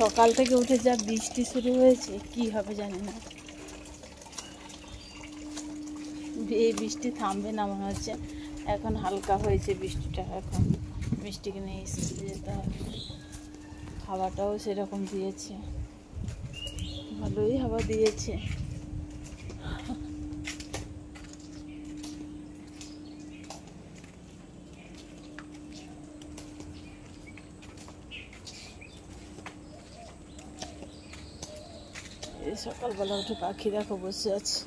সকাল থেকে উঠে যা বৃষ্টি শুরু হয়েছে কি হবে জানি না। এই বৃষ্টি থামবে না মনে হচ্ছে। এখন হালকা হয়েছে বৃষ্টিটা, এখন মিষ্টিকে নিয়ে স্কুলে যেতে হবে। হাওয়াটাও সেরকম দিয়েছে, ভালোই হাওয়া দিয়েছে। এই সকালবেলা উঠে পাখি দেখো বসে আছে।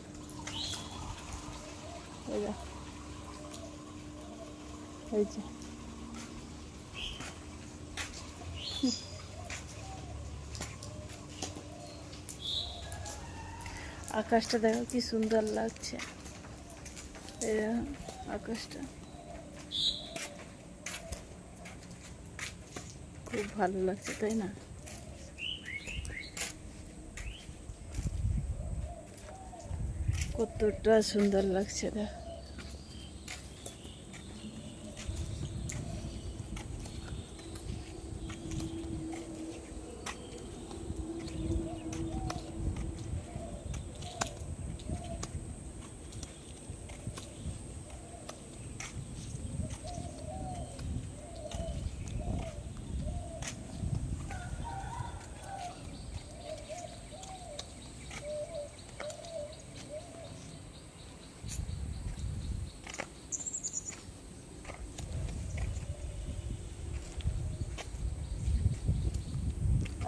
এই যে আকাশটা দেখো কি সুন্দর লাগছে। আকাশটা খুব ভালো লাগছে, তাই না? কতটা সুন্দর লাগছে দেখ।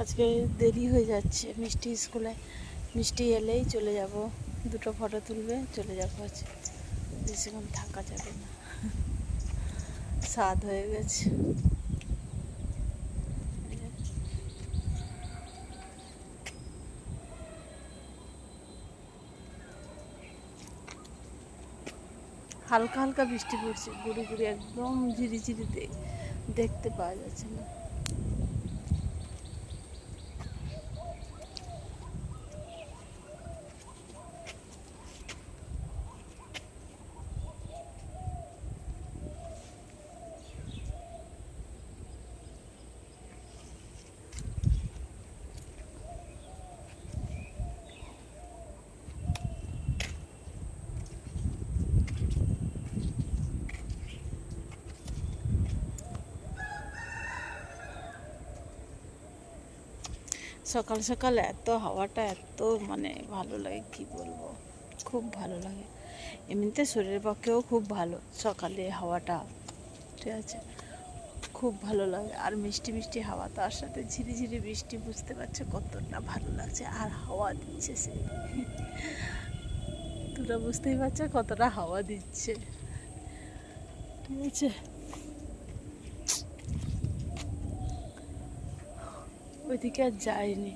আজকে দেরি হয়ে যাচ্ছে মিষ্টি স্কুলে। মিষ্টি এলেই চলে যাব, দুটো ফটো তুলবে, চলে যাবো। আজকে বেশিক্ষণ থাকা যাবে না, স্বাদ হয়ে গেছে। হালকা হালকা বৃষ্টি পড়ছে, গুড়ি গুড়ি, একদম ঝিরিঝিরি দেখতে পাওয়া যাচ্ছে না। সকাল সকাল এত হাওয়াটা এত মানে ভালো লাগে, কি বলবো, খুব ভালো লাগে। এমনিতে শরীরের পক্ষেও খুব ভালো সকালে হাওয়াটা, ঠিক আছে, খুব ভালো লাগে। আর মিষ্টি মিষ্টি হাওয়া, তার সাথে ঝিরিঝিরি বৃষ্টি, বুঝতে পারছো কতটা ভালো লাগছে। আর হাওয়া দিচ্ছে সে, তোরা বুঝতেই পারছো কতটা হাওয়া দিচ্ছে, ঠিক আছে। ওইদিকে আর যায়নি।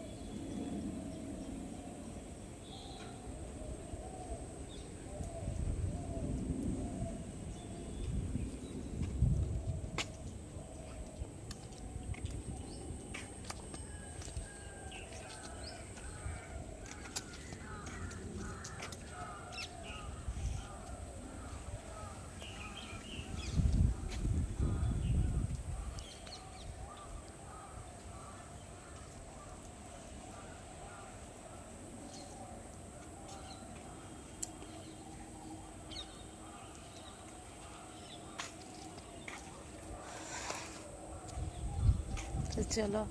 তো চলো,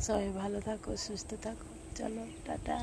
সবাই ভালো থাকো, সুস্থ থাকো, চলো টাটা।